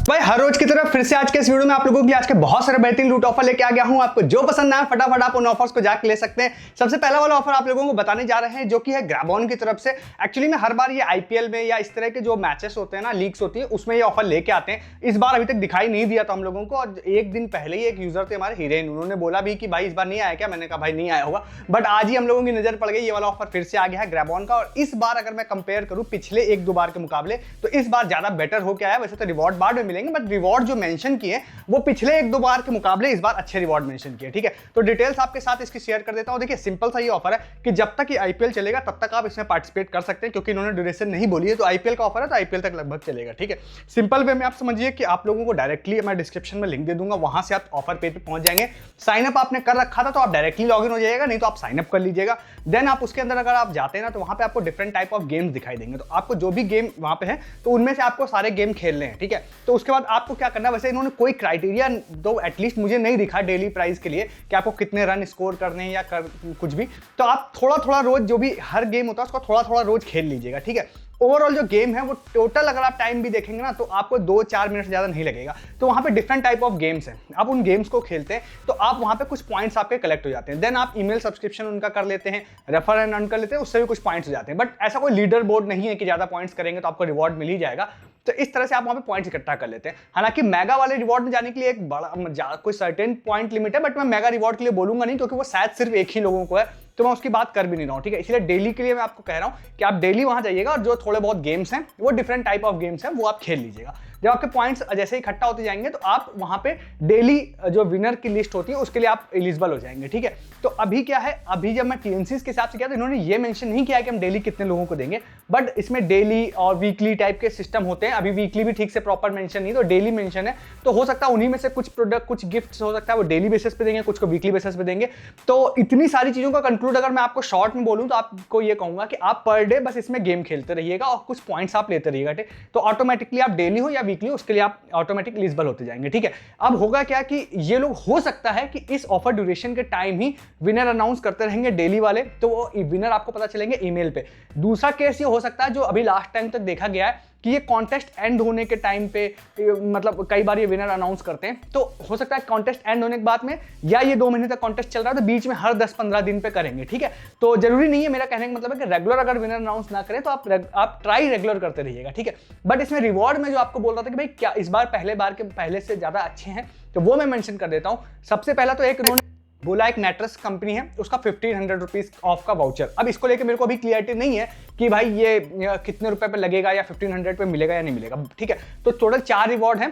भाई हर रोज की तरह फिर से आज के इस वीडियो में आप लोगों की आज के बहुत सारे बेहतरीन लूट ऑफर लेके आ गया हूं। आपको जो पसंद आए फटाफट आप उन ऑफर्स को जाके ले सकते हैं। सबसे पहला वाला ऑफर आप लोगों को बताने जा रहे हैं जो कि है ग्रैबॉन की तरफ से। एक्चुअली में हर बार ये आईपीएल में या इस तरह के जो मैचेस होते हैं ना, लीग्स होती है, उसमें ये ऑफर लेके आते हैं। इस बार अभी तक दिखाई नहीं दिया था हम लोगों को, और एक दिन पहले ही एक यूजर थे हमारे हीरेन, उन्होंने बोला भी कि भाई इस बार नहीं आया क्या। मैंने कहा भाई नहीं आया होगा, बट आज ही हम लोगों की नजर पड़ गई, ये वाला ऑफर फिर से आ गया है ग्रैबॉन का। और इस बार अगर मैं कंपेयर करूं पिछले एक दो बार के मुकाबले, तो इस बार ज्यादा बेटर हो क्या है। वैसे तो रिवॉर्ड बाद में मिलेंगे, बट रिवॉर्ड जो मेंशन किए वो पिछले एक दो बार के मुकाबले इस बार अच्छे रिवॉर्ड मेंशन किए। ठीक है, तो डिटेल्स आपके साथ इसकी शेयर कर देता हूं। देखिए सिंपल सा ये ऑफर है कि जब तक ये आईपीएल चलेगा तब तक आप इसमें पार्टिसिपेट कर सकते हैं, क्योंकि इन्होंने ड्यूरेशन नहीं बोली है। तो आईपीएल का ऑफर है तो आईपीएल तक लगभग चलेगा। ठीक है, सिंपल वे में आप समझिए कि आप लोगों को डायरेक्टली मैं डिस्क्रिप्शन में लिंक दे दूंगा, वहां से आप ऑफर पेज पे पहुंच जाएंगे। साइन अप आपने कर रखा था तो आप डायरेक्टली लॉगिन हो जाएगा, नहीं तो आप साइन अप कर लीजिएगा। देन आप उसके अंदर अगर आप जाते हैं ना, तो वहां पे आपको डिफरेंट टाइप ऑफ गेम्स दिखाई देंगे। तो आपको जो भी गेम वहां पे है तो उनमें से आपको सारे गेम खेलने हैं। ठीक है, तो उसके बाद आपको क्या करना है, वैसे इन्होंने कोई क्राइटेरिया तो एटलीस्ट मुझे नहीं दिखा डेली प्राइस के लिए कि आपको कितने रन स्कोर करने हैं या कुछ भी। तो आप थोड़ा थोड़ा रोज जो भी हर गेम होता है उसको थोड़ा थोड़ा रोज खेल लीजिएगा। ठीक है, ओवरऑल जो गेम है वो टोटल अगर आप टाइम भी देखेंगे ना, तो आपको 2-4 मिनट से ज्यादा नहीं लगेगा। तो वहां पे डिफरेंट टाइप ऑफ गेम्स हैं, आप उन गेम्स को खेलते हैं तो आप वहां पे कुछ पॉइंट्स आपके कलेक्ट हो जाते हैं। देन आप ईमेल सब्सक्रिप्शन उनका कर लेते हैं, रेफर एंड अर्न कर लेते हैं, उससे भी कुछ पॉइंट्स हो जाते हैं। बट ऐसा कोई लीडर बोर्ड नहीं है कि ज्यादा पॉइंट्स करेंगे तो आपको रिवॉर्ड मिल ही जाएगा। तो इस तरह से आप वहां पे पॉइंट्स इकट्ठा कर लेते हैं। हालांकि मेगा वाले रिवॉर्ड में जाने के लिए एक बड़ा कोई सर्टेन पॉइंट लिमिट है, बट मैं मेगा रिवॉर्ड के लिए बोलूंगा नहीं, क्योंकि वो शायद सिर्फ एक ही लोगों को है, तो मैं उसकी बात कर भी नहीं रहा हूं। ठीक है, इसलिए डेली के लिए मैं आपको कह रहा हूं कि आप डेली वहां जाइएगा और जो थोड़े बहुत गेम्स हैं वो डिफरेंट टाइप ऑफ गेम्स हैं वो आप खेल लीजिएगा। जब आपके पॉइंट्स जैसे ही इकट्ठा होते जाएंगे तो आप वहां पे डेली जो विनर की लिस्ट होती है उसके लिए आप एलिजिबल हो जाएंगे। ठीक है, तो अभी क्या है, अभी जब मैं टीएनसीज के हिसाब से किया तो इन्होंने ये मेंशन नहीं किया कि हम डेली कितने लोगों को देंगे, बट इसमें डेली और वीकली टाइप के सिस्टम होते हैं। अभी वीकली भी ठीक से प्रॉपर मेंशन नहीं, तो डेली मेंशन है। तो हो सकता है उन्हीं में से कुछ प्रोडक्ट, कुछ गिफ्ट्स हो सकता है वो डेली बेसिस पे देंगे, कुछ को वीकली बेसिस पे देंगे। तो इतनी सारी चीजों का कंक्लूड अगर मैं आपको शॉर्ट में बोलूं तो आपको ये कहूंगा कि आप पर डे बस इसमें गेम खेलते रहिएगा और कुछ पॉइंट्स आप लेते रहिएगा। ठीक, तो ऑटोमेटिकली आप डेली हो या वीकली, उसके लिए आप ऑटोमेटिक एलिजिबल होते जाएंगे। ठीक है, अब होगा क्या कि ये लोग हो सकता है कि इस ऑफर ड्यूरेशन के टाइम ही विनर अनाउंस करते रहेंगे डेली वाले, तो वो विनर आपको पता चलेंगे ईमेल पे। दूसरा केस ये हो सकता है जो अभी लास्ट टाइम तक देखा गया है कि ये कॉन्टेस्ट एंड होने के टाइम पे, मतलब कई बार ये विनर अनाउंस करते हैं, तो हो सकता है कॉन्टेस्ट एंड होने के बाद में, या ये 2 महीने तक कॉन्टेस्ट चल रहा है तो बीच में हर 10-15 दिन पे करेंगे। ठीक है, तो जरूरी नहीं है, मेरा कहने का मतलब है कि रेगुलर अगर विनर अनाउंस ना करें तो आप ट्राई रेगुलर करते रहिएगा। ठीक है, बट इसमें रिवॉर्ड में जो आपको बोल रहा था कि भाई क्या इस बार पहले बार के पहले से ज्यादा अच्छे हैं, तो वो मैं मेंशन कर देता हूं। सबसे पहला तो एक उन्होंने बोला, एक मैट्रेस कंपनी है, उसका 1500 रुपीज ऑफ का वाउचर। अब इसको लेके मेरे को अभी क्लियरिटी नहीं है कि भाई ये कितने रुपए पे लगेगा या 1500 पे मिलेगा या नहीं मिलेगा। ठीक है, तो टोटल 4 रिवॉर्ड हैं,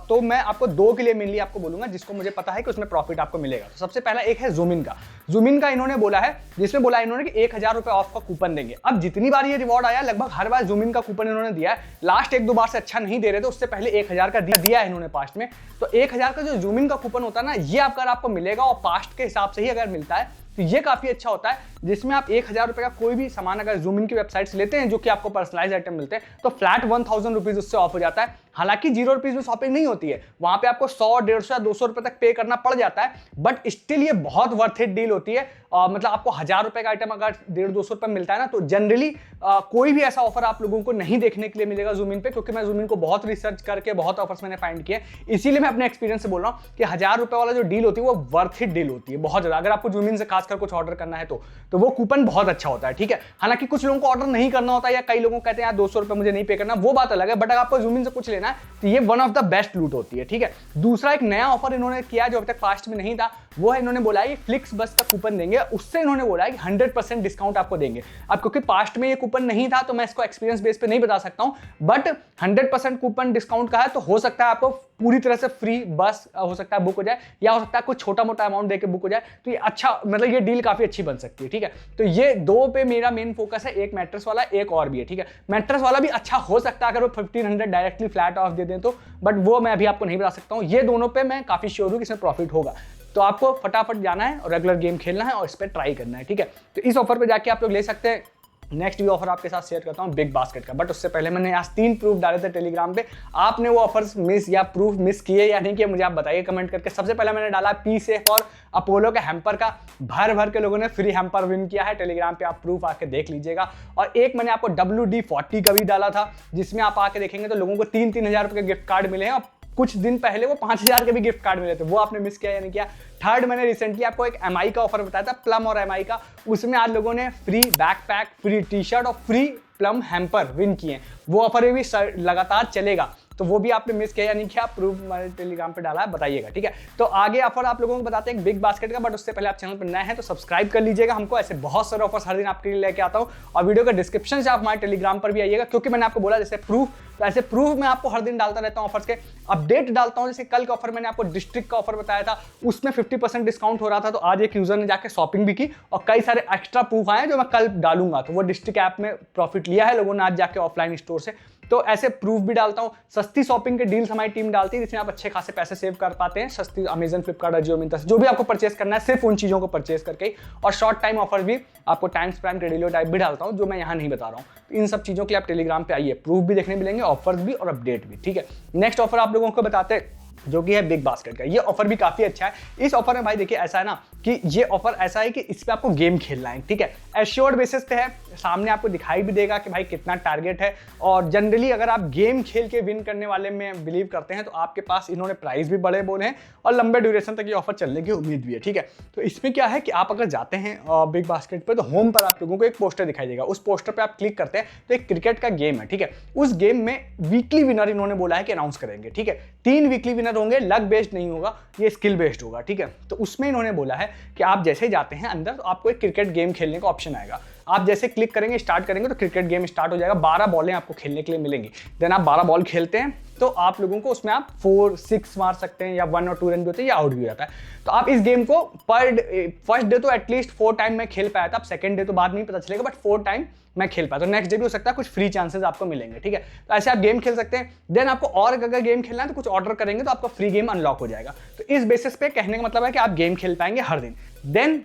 तो मैं आपको 2 के लिए मेनली आपको बोलूंगा जिसको मुझे पता है कि उसमें प्रॉफिट आपको मिलेगा। तो सबसे पहला एक है ज़ूमिन का। ज़ूमिन का इन्होंने बोला है, जिसमें बोला इन्होंने कि 1000 रुपए ऑफ का कूपन देंगे। अब जितनी बार ये रिवॉर्ड आया लगभग हर बार ज़ूमिन का कूपन इन्होंने दिया है। लास्ट 1-2 बार से अच्छा नहीं दे रहे थे, उससे पहले 1000 का दिया है इन्होंने पास्ट में। तो 1000 का जो ज़ूमिन का कूपन होता है ना, ये अगर आपको मिलेगा और पास्ट के हिसाब से ही अगर मिलता है तो ये काफी अच्छा होता है, जिसमें आप 1000 रुपए का कोई भी सामान अगर ज़ूमिन की वेबसाइट से लेते हैं जो कि आपको पर्सनलाइज आइटम मिलते हैं, तो फ्लैट 1000 रुपीज उससे ऑफ हो जाता है। हालांकि 0 रुपीज में शॉपिंग नहीं होती है, वहां पे आपको 100, 150 या 200 रुपए तक पे करना पड़ जाता है, बट स्टिल ये बहुत वर्थ इट डील होती है। मतलब आपको 1000 रुपए का आइटम अगर 150-200 रुपए मिलता है ना, तो जनरली कोई भी ऐसा ऑफर आप लोगों को नहीं देखने के लिए मिलेगा ज़ूमिन पे, क्योंकि मैं ज़ूमिन को बहुत रिसर्च करके बहुत ऑफर्स मैंने फाइंड किए, इसीलिए मैं अपने एक्सपीरियंस से बोल रहा हूँ कि 1000 रुपए वाला जो डील होती है वो वर्थ इट डील होती है बहुत ज्यादा। अगर आपको ज़ूमिन से खासकर कुछ ऑर्डर करना है तो वो कूपन बहुत अच्छा होता है। ठीक है, हालांकि कुछ लोगों को ऑर्डर नहीं करना होता है, या कई लोगों को कहते हैं यार 200 रुपए मुझे नहीं पे करना, वो बात अलग है, बट अगर आपको ज़ूमिन से कुछ लेना है तो ये वन ऑफ द बेस्ट लूट होती है। ठीक है, दूसरा एक नया ऑफर इन्होंने किया जो अभी तक फास्ट में नहीं था, वो है इन्होंने बोला है फ्लिक्स बस का कूपन देंगे। उससे इन्होंने बोला है कि 100% डिस्काउंट आपको देंगे। अब क्योंकि पास्ट में ये कूपन नहीं था तो मैं इसको एक्सपीरियंस बेस पे नहीं बता सकता हूं, बट 100% कूपन डिस्काउंट का है, तो हो सकता है आपको पूरी तरह से फ्री बस हो सकता है बुक हो जाए, या हो सकता है कुछ छोटा मोटा अमाउंट देके बुक हो जाए। तो ये अच्छा, मतलब ये डील काफी अच्छी बन सकती है। ठीक है, तो ये 2 पे मेरा मेन फोकस है, एक मैट्रेस वाला, एक और भी है। ठीक है, मैट्रेस वाला भी अच्छा हो सकता है अगर वो 1500 डायरेक्टली फ्लैट ऑफ दे दें तो, बट वो मैं अभी आपको नहीं बता सकता हूं। ये दोनों पे मैं काफी श्योर हूं कि इसमें प्रॉफिट होगा। तो आपको फटाफट जाना है और रेगुलर गेम खेलना है और इस पर ट्राई करना है। ठीक है, तो इस ऑफर पे जाके आप लोग ले सकते हैं। नेक्स्ट भी ऑफर आपके साथ शेयर करता हूं बिग बास्केट का, बट उससे पहले मैंने आज 3 प्रूफ डाले थे टेलीग्राम पे। आपने वो ऑफर्स मिस या प्रूफ मिस किए या नहीं किए मुझे आप बताइए कमेंट करके। सबसे पहले मैंने डाला पी सेफ और अपोलो के हैम्पर का, भर के लोगों ने फ्री हैम्पर विन किया है। टेलीग्राम पे आप प्रूफ आके देख लीजिएगा। और एक मैंने आपको WD-40 का भी डाला था, जिसमें आप आके देखेंगे तो लोगों को 3-3 हज़ार रुपए के गिफ्ट कार्ड मिले हैं और कुछ दिन पहले वो 5,000 के भी गिफ्ट कार्ड मिले थे, वो आपने मिस किया या नहीं किया। थर्ड, मैंने रिसेंटली आपको एक MI का ऑफर बताया था, प्लम और MI का, उसमें आज लोगों ने फ्री बैकपैक, फ्री टी-शर्ट और फ्री प्लम हैम्पर विन किए। वो ऑफर भी लगातार चलेगा, तो वो भी आपने मिस किया या नहीं किया, प्रूफ मैंने टेलीग्राम पे डाला है, बताइएगा, ठीक है। तो आगे ऑफर आप लोगों को बताते हैं बिग बास्केट का, बट उससे पहले आप चैनल पर नए हैं तो सब्सक्राइब कर लीजिएगा हमको, ऐसे बहुत सारे ऑफर्स हर दिन आपके लिए लेके आता हूँ। और वीडियो का डिस्क्रिप्शन से आप हमारे टेलीग्राम पर भी आइएगा, क्योंकि मैंने आपको बोला जैसे प्रूफ, तो ऐसे प्रूफ मैं आपको हर दिन डालता रहता हूँ, ऑफर्स के अपडेट डालता हूँ। जैसे कल का ऑफर मैंने आपको डिस्ट्रिक्ट का ऑफर बताया था, उसमें 50% डिस्काउंट हो रहा था, तो आज एक यूजर ने जाकर शॉपिंग भी की और कई सारे एक्स्ट्रा प्रूफ आए जो मैं कल डालूंगा। तो वो डिस्ट्रिक्ट ऐप में प्रॉफिट लिया है लोगों ने आज जाके ऑफलाइन स्टोर से, तो ऐसे प्रूफ भी डालता हूं। सस्ती शॉपिंग के डील्स हमारी टीम डालती है, जिसमें आप अच्छे खासे पैसे सेव कर पाते हैं। सस्ती अमेजन, फ्लिपकार्ट, अजियो, मिंत्रा से जो भी आपको परचेस करना है, सिर्फ उन चीजों को परचेस करके ही। और शॉर्ट टाइम ऑफर भी आपको टाइम्स प्राइम, क्रेडिलो टाइप भी डालता हूं, जो मैं यहाँ नहीं बता रहा हूँ। तो इन सब चीजों के लिए आप टेलीग्राम पे आइए, प्रूफ भी देखने मिलेंगे, ऑफर्स भी और अपडेट भी, ठीक है। नेक्स्ट ऑफर आप लोगों को बताते हैं जो कि है बिग बास्केट का। ये ऑफर भी काफी अच्छा है। इस ऑफर में भाई देखिए ऐसा है ना कि ये ऑफर ऐसा है कि इस पे आपको गेम खेलना है, ठीक है। एश्योर्ड बेसिस पे है, सामने आपको दिखाई भी देगा कि भाई कितना टारगेट है। और जनरली अगर आप गेम खेल के विन करने वाले में बिलीव करते हैं तो आपके पास इन्होंने प्राइस भी बड़े बोले हैं और लंबे ड्यूरेशन तक ये ऑफर चलने की उम्मीद भी है, ठीक है। तो इसमें क्या है कि आप अगर जाते हैं बिग बास्केट पे, तो होम पर आप लोगों को एक पोस्टर दिखाई देगा। उस पोस्टर पे आप क्लिक करते हैं तो एक क्रिकेट का गेम है, ठीक है। उस गेम में वीकली विनर इन्होंने बोला है कि अनाउंस करेंगे, ठीक है। 3 वीकली विनर होंगे, लक बेस्ड नहीं होगा, ये स्किल बेस्ड होगा, ठीक है। तो उसमें इन्होंने बोला है कि आप जैसे ही जाते हैं अंदर तो आपको एक क्रिकेट गेम खेलने का ऑप्शन आएगा। आप जैसे क्लिक करेंगे, स्टार्ट करेंगे, तो क्रिकेट गेम स्टार्ट हो जाएगा। 12 बॉलें आपको खेलने के लिए मिलेंगी। देन आप 12 बॉल खेलते हैं तो आप लोगों को उसमें आप 4, 6 मार सकते हैं, या 1 और 2 रन भी होते हैं, या आउट भी हो जाता है। तो आप इस गेम को फर्स्ट डे तो एटलीस्ट 4 टाइम मैं खेल पाया था, अब सेकंड डे तो बाद नहीं पता चलेगा, बट 4 टाइम मैं खेल पाया। तो नेक्स्ट डे भी हो सकता है, कुछ फ्री चांसेस आपको मिलेंगे, ठीक है। तो ऐसे आप गेम खेल सकते हैं। देन आपको और अगर गेम खेलना है तो कुछ ऑर्डर करेंगे तो आपका फ्री गेम अनलॉक हो जाएगा। तो इस बेसिस पे कहने का मतलब है कि आप गेम खेल पाएंगे हर दिन। देन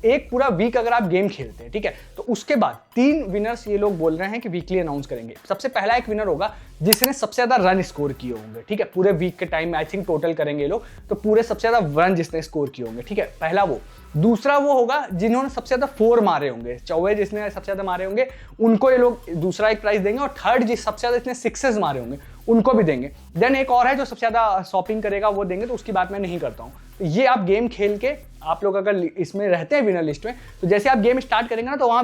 एक पूरा वीक अगर आप गेम खेलते हैं, ठीक है, तो उसके बाद 3 विनर्स ये लोग बोल रहे हैं कि वीकली अनाउंस करेंगे। सबसे पहला एक विनर होगा जिसने सबसे ज्यादा रन स्कोर किए होंगे, ठीक है। पूरे वीक के टाइम में आई थिंक टोटल करेंगे ये लोग, तो पूरे सबसे ज्यादा रन जिसने स्कोर किए होंगे, ठीक है, पहला वो। दूसरा वो होगा जिन्होंने सबसे ज्यादा 4 मारे होंगे, चौवे जिसने सबसे ज्यादा मारे होंगे उनको ये लोग दूसरा एक प्राइस देंगे। और थर्ड जिस सबसे ज्यादा इसने 6 मारे होंगे उनको भी देंगे। देन एक और है जो सबसे ज्यादा शॉपिंग करेगा, वो देंगे, तो उसकी बात मैं नहीं करता हूँ। तो ये आप गेम खेल के आप लोग अगर इसमें रहते हैं विनर लिस्ट में, तो जैसे आप गेम स्टार्ट करेंगे ना तो वहाँ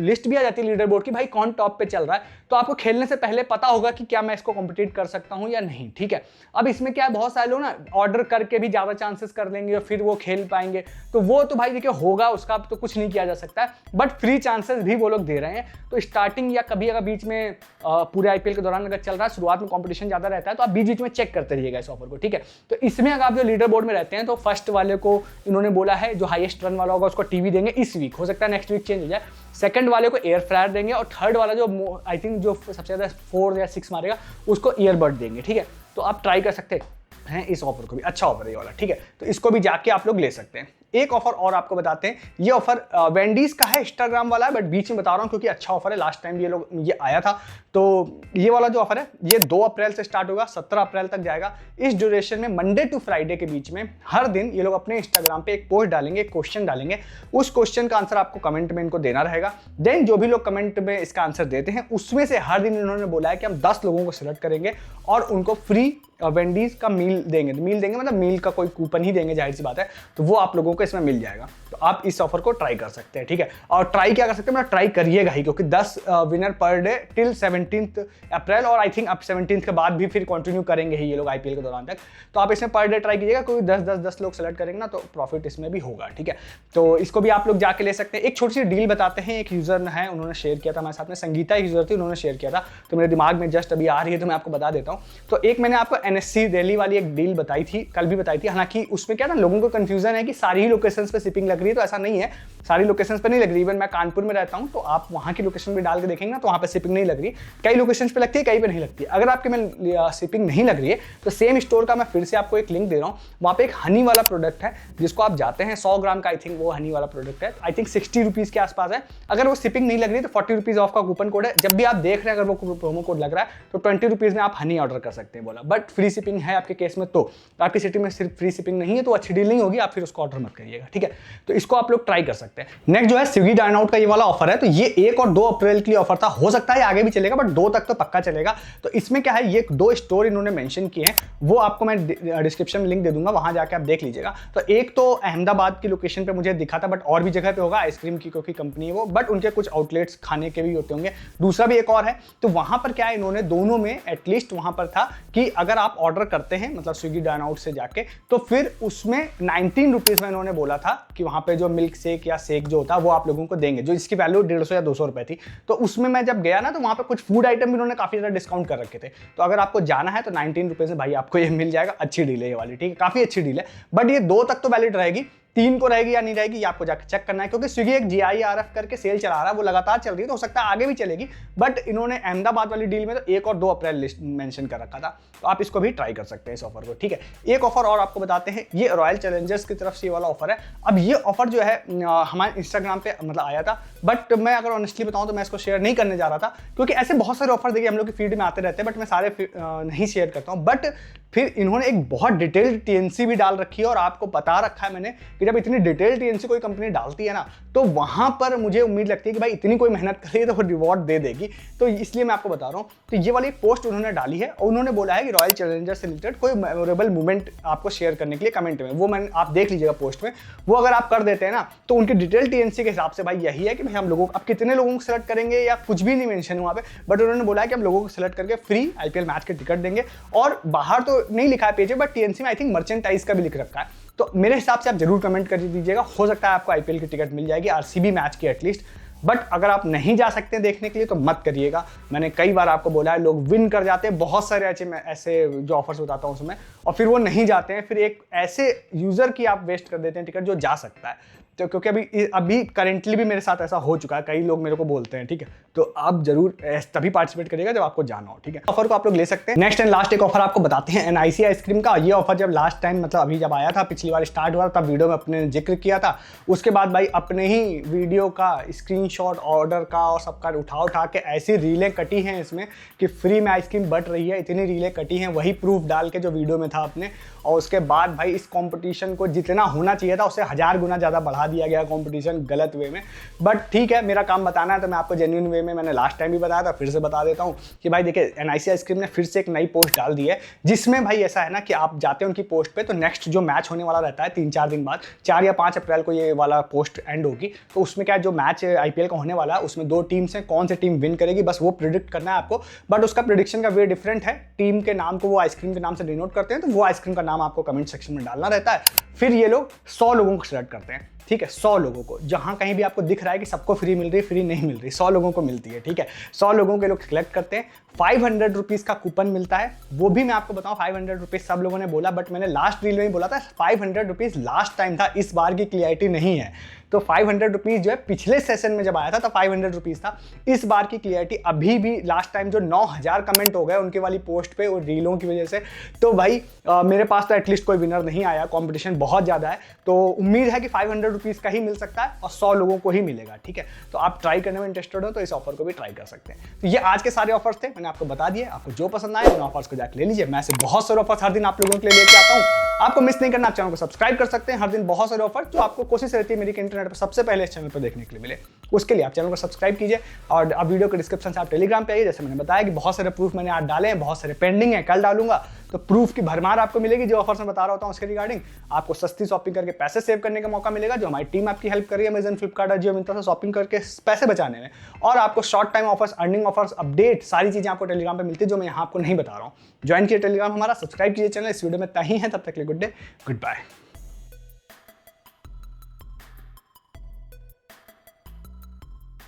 लिस्ट भी आ जाती है लीडर बोर्ड की, भाई कौन टॉप पे चल रहा है। तो आपको खेलने से पहले पता होगा कि क्या मैं इसको कॉम्पिटिट कर सकता हूँ या नहीं, ठीक है। अब इसमें क्या है, बहुत सारे लोग ना ऑर्डर करके भी ज्यादा चांसेस कर लेंगे और फिर वो खेल पाएंगे, तो वो तो भाई देखिए होगा, उसका तो कुछ नहीं किया जा सकता है, बट फ्री चांसेस भी वो लोग दे रहे हैं। तो स्टार्टिंग या कभी अगर बीच में पूरे IPL के दौरान अगर चल रहा है, शुरुआत में कॉम्पिटिशन ज्यादा रहता है, तो आप बीच में चेक करते रहिएगा इस ऑफर को, ठीक है। तो इसमें अगर आप जो लीडर बोर्ड में रहते हैं तो फर्स्ट वाले को इन्होंने बोला है जो हाईएस्ट रन वाला होगा उसको टीवी देंगे इस वीक, हो सकता है नेक्स्ट वीक चेंज हो जाए। सेकंड वाले को एयर फ्रायर देंगे, और थर्ड वाला जो आई थिंक जो सबसे ज्यादा 4 या 6 मारेगा उसको ईयरबड देंगे, ठीक है। तो आप ट्राई कर सकते हैं इस ऑफर को भी, अच्छा ऑफर है ये वाला, ठीक है। तो इसको भी जाके आप लोग ले सकते हैं। एक ऑफर और आपको बताते हैं, ये ऑफर वेंडीज का है, इंस्टाग्राम वाला है, बट बीच में बता रहा हूं क्योंकि अच्छा ऑफर है। लास्ट टाइम ये आया था, तो ये वाला जो ऑफर है ये 2 अप्रैल से स्टार्ट होगा, 17 अप्रैल तक जाएगा। इस ड्यूरेशन में मंडे टू फ्राइडे के बीच में हर दिन ये लोग अपने इंस्टाग्राम पे एक पोस्ट डालेंगे, एक क्वेश्चन डालेंगे। उस क्वेश्चन का आंसर आपको कमेंट में इनको देना रहेगा। देन जो भी लोग कमेंट में इसका आंसर देते हैं उसमें से हर दिन इन्होंने बोला है कि हम 10 लोगों को सिलेक्ट करेंगे और उनको फ्री वेंडीज का मील देंगे। मील देंगे मतलब मील का कोई कूपन ही देंगे, जाहिर सी बात है, तो वो आप लोगों को इसमें मिल जाएगा। तो आप इस ऑफर को ट्राई कर सकते हैं, ठीक है। और ट्राई क्या कर सकते हैं, मतलब ट्राई करिएगा ही, क्योंकि 10 विनर पर डे टिल 17 अप्रैल, और आई थिंक अब 17 के बाद भी फिर कंटिन्यू करेंगे ही ये लोग IPL के दौरान तक। तो आप इसमें पर डे ट्राई कीजिएगा, कोई 10 लोग सेलेक्ट करेंगे ना तो प्रॉफिट इसमें भी होगा, ठीक है। तो इसको भी आप लोग जाके ले सकते हैं। एक छोटी सी डील बताते हैं, एक यूजर है उन्होंने शेयर किया था हमारे साथ में, संगीता यूजर थी, उन्होंने शेयर किया था, तो मेरे दिमाग में जस्ट अभी आ रही है तो मैं आपको बता देता हूँ। तो एक मैंने आपको NSC दिल्ली वाली एक डील बताई थी, कल भी बताई थी। हालांकि उसमें क्या ना लोगों को कंफ्यूजन है कि सारी ही लोकेशंस पे शिपिंग लग रही है, तो ऐसा नहीं है, सारी लोकेशंस पे नहीं लग रही। इवन मैं कानपुर में रहता हूं तो आप वहां की लोकेशन भी डाल के देखेंगे ना तो वहां पे शिपिंग नहीं लग रही। कई लोकेशंस पे लगती है, कई पे नहीं लगती है। अगर आपके में शिपिंग नहीं लग रही है तो सेम स्टोर का मैं फिर से आपको एक लिंक दे रहा हूँ। वहां पे एक हनी वाला प्रोडक्ट है जिसको आप जाते हैं, 100 ग्राम का आई थिंक वो हनी वाला प्रोडक्ट है, आई थिंक 60 रुपीज के आसपास है। अगर वो शिपिंग नहीं लग रही है तो 40 रुपीज ऑफ का कूपन कोड है। जब भी आप देख रहे हैं अगर वो प्रोमो कोड लग रहा है तो 20 रुपीज में आप हनी ऑर्डर कर सकते हैं बोला, बट फ्री शिपिंग है आपके केस में। तो आपकी सिटी में सिर्फ फ्री शिपिंग नहीं है तो अच्छी डील नहीं होगी, आप फिर उसको ऑर्डर मत करिएगा, ठीक है। तो तो इसको आप लोग ट्राई कर सकते हैं। नेक्स्ट जो है स्विगी डाइन आउट का ये वाला ऑफर है, तो ये 1 और 2 अप्रैल के लिए ऑफर था, हो सकता है आगे भी चलेगा बट 2 तक तो पक्का चलेगा। तो इसमें क्या है, ये 2 स्टोर इन्होंने मेंशन किए हैं, वो आपको मैं डिस्क्रिप्शन में लिंक दे दूंगा, वहां जाके आप देख लीजिएगा। तो एक तो अहमदाबाद की लोकेशन पे मुझे दिखा था, बट और भी जगह पे होगा, आइसक्रीम की क्योंकि कंपनी है वो, बट उनके कुछ आउटलेट्स खाने के भी होते होंगे। दूसरा भी एक और है, तो वहां पर क्या है, इन्होंने दोनों में एटलीस्ट वहां पर था कि अगर आप ऑर्डर करते हैं मतलब स्विगी डाइन आउट से जाके, तो फिर उसमें 19 रुपीज में इन्होंने बोला था कि वहां पे जो मिल्क शेक या शेक जो होता है वो आप लोगों को देंगे, जो इसकी वैल्यू 150 या 200 रुपए थी। तो उसमें मैं जब गया ना, तो वहां पे कुछ फूड आइटम भी इन्होंने काफी ज्यादा डिस्काउंट कर रखे थे। तो अगर आपको जाना है तो 19 रुपए में भाई आपको ये मिल जाएगा। अच्छी डील है ये वाली, ठीक है, काफी अच्छी डील है। बट ये 2 तक तो वैलिड रहेगी, 3 को रहेगी या नहीं रहेगी ये आपको जाकर चेक करना है, क्योंकि स्विगी एक GIRF करके सेल चला रहा है, वो लगातार चल रही है, तो हो सकता है आगे भी चलेगी। बट इन्होंने अहमदाबाद वाली डील में तो 1 और 2 अप्रैल लिस्ट मेंशन कर रखा था, तो आप इसको भी ट्राई कर सकते हैं इस ऑफर को, ठीक है। एक ऑफर और आपको बताते हैं, ये रॉयल चैलेंजर्स की तरफ से ये वाला ऑफर है। अब ये ऑफर जो है हमारे इंस्टाग्राम पे मतलब आया था, बट मैं अगर ऑनेस्टली बताऊं तो मैं इसको शेयर नहीं करने जा रहा था, क्योंकि ऐसे बहुत सारे ऑफर देखिए हम लोग की फीड में आते रहते हैं, बट मैं सारे नहीं शेयर करता हूं। बट फिर इन्होंने एक बहुत डिटेल्ड TNC भी डाल रखी है, और आपको बता रखा है मैंने कि जब इतनी डिटेल्ड TNC कोई कंपनी डालती है ना, तो वहां पर मुझे उम्मीद लगती है कि भाई इतनी कोई मेहनत कर रही है तो वो रिवॉर्ड दे देगी। तो इसलिए मैं आपको बता रहा हूं, तो ये वाली पोस्ट उन्होंने डाली है, और उन्होंने बोला है कि रॉयल चैलेंजर से रिलेटेड कोई मेमोरेबल मोमेंट आपको शेयर करने के लिए कमेंट में, वो मैंने आप देख लीजिएगा पोस्ट में, वो अगर आप कर देते हैं ना, तो उनकी डिटेल TNC के हिसाब से भाई यही है कि भाई हम लोगों को, अब कितने लोगों को सेलेक्ट करेंगे या कुछ भी नहीं मेंशन वहां पे, बट उन्होंने बोला है कि हम लोगों को सेलेक्ट करके फ्री IPL मैच के टिकट देंगे। और बाहर तो नहीं लिखा है पेज, बट TNC में आई थिंक मर्चेंटाइज का भी लिख रखा है। तो मेरे हिसाब से आप जरूर कमेंट कर दीजिएगा, हो सकता है आपको IPL की टिकट मिल जाएगी, RCB मैच की एटलीस्ट। बट अगर आप नहीं जा सकते देखने के लिए तो मत करिएगा, मैंने कई बार आपको बोला है, लोग विन कर जाते हैं, बहुत सारे ऐसे जो ऑफर्स बताता हूं उसमें, और फिर वो नहीं जाते हैं, फिर एक ऐसे यूजर की आप वेस्ट कर देते हैं टिकट जो जा सकता है। तो क्योंकि अभी करेंटली भी मेरे साथ ऐसा हो चुका है, कई लोग मेरे को बोलते हैं, ठीक है। तो आप जरूर तभी पार्टिसिपेट करिएगा जब आपको जाना हो, ठीक है। ऑफर को आप लोग ले सकते हैं। नेक्स्ट एंड लास्ट एक ऑफर आपको बताते हैं NIC आइसक्रीम का। ये ऑफर जब लास्ट टाइम मतलब अभी जब आया था, पिछली बार स्टार्ट हुआ तब वीडियो में अपने जिक्र किया था, उसके बाद भाई अपने ही वीडियो का स्क्रीनशॉट ऑर्डर का और सबका उठा के ऐसी रीलें कटी हैं इसमें कि फ्री में आइसक्रीम बट रही है, इतनी रीलें कटी हैं, वही प्रूफ डाल के जो वीडियो में था अपने। और उसके बाद भाई इस कंपटीशन को जितना होना चाहिए था उससे 1000 गुना ज़्यादा बढ़ा दिया गया कंपटीशन, गलत वे में। बट ठीक है, मेरा काम बताना है तो मैं आपको जेन्युइन वे में, मैंने लास्ट टाइम भी बताया था, फिर से बता देता हूँ कि भाई देखिए NIC आइसक्रीम ने फिर से एक नई पोस्ट डाल दी है, जिसमें भाई ऐसा है ना कि आप जाते हैं उनकी पोस्ट पे, तो नेक्स्ट जो मैच होने वाला रहता है 3-4 दिन बाद, 4 या 5 अप्रैल को ये वाला पोस्ट एंड होगी। तो उसमें क्या जो मैच IPL का होने वाला है, उसमें 2 टीम्स हैं, कौन सी टीम विन करेगी बस वो प्रिडिक्ट करना है आपको। बट उसका प्रिडिक्शन का वे डिफरेंट है, टीम के नाम को वो आइसक्रीम के नाम से डिनोट करते हैं, तो वो आइसक्रीम का नाम आपको कमेंट सेक्शन में डालना रहता है। फिर ये लोग 100 लोगों को सिलेक्ट करते हैं, ठीक है, 100 लोगों को, जहां कहीं भी आपको दिख रहा है कि सबको फ्री मिल रही, फ्री नहीं मिल रही, 100 लोगों को मिलती है, ठीक है। 100 लोगों के लोग सिलेक्ट करते हैं, 500 रुपीज का कूपन मिलता है। वो भी मैं आपको बताऊं 500 रुपीज सब लोगों ने बोला, बट मैंने लास्ट रील में ही बोला था 500 रुपीज लास्ट टाइम था, इस बार की क्लियरिटी नहीं है। तो 500 रुपीज जो है पिछले सेशन में जब आया था तब 500 रुपीज था, इस बार की क्लियरिटी अभी भी लास्ट टाइम जो 9000 कमेंट हो गए उनके वाली पोस्ट पे और रीलों की वजह से, तो भाई मेरे पास तो एटलीस्ट कोई विनर नहीं आया, कंपटीशन बहुत ज़्यादा है। तो उम्मीद है कि 500 रुपीज़ का ही मिल सकता है और 100 लोगों को ही मिलेगा, ठीक है। तो आप ट्राई करने में इंटरेस्टेड हो तो इस ऑफर को भी ट्राई कर सकते हैं। तो ये आज के सारे ऑफर्स थे, मैंने आपको बता दिए, आपको जो पसंद आए उन ऑफर्स को जाकर ले लीजिए। मैं ऐसे बहुत सारे ऑफर्स हर दिन आप लोगों के लिए लेके आता हूँ, आपको मिस नहीं करना, आप चैनल को सब्सक्राइब कर सकते हैं। हर दिन बहुत सारे ऑफर जो आपको कोशिश रहती है मेरी कि इंटरनेट पर सबसे पहले इस चैनल पर देखने के लिए मिले, उसके लिए आप चैनल को सब्सक्राइब कीजिए। और अब वीडियो के डिस्क्रिप्शन से आप टेलीग्राम पे आइए, जैसे मैंने बताया कि बहुत सारे प्रूफ मैंने आज डाले हैं, बहुत सारे पेंडिंग है, कल डालूंगा, तो प्रूफ की भरमार आपको मिलेगी। जो ऑफर्स मैं बता रहा होता हूँ उसके रिगार्डिंग आपको सस्ती शॉपिंग करके पैसे सेव करने का मौका मिलेगा, जो हमारी टीम आपकी हेल्प कर रही है अमेजन, फ्लिपकार्ट और जियो मिंत्रा से शॉपिंग करके पैसे बचाने में। और आपको short time offers, earning offers, update, सारी चीजें आपको टेलीग्राम पे मिलती है जो मैं यहाँ आपको नहीं बता रहा हूँ। ज्वाइन किए टेलीग्राम हमारा, सब्सक्राइब कीजिए चैनल। इस वीडियो में इतना ही है, तब तक के लिए गुड डे, गुड बाय।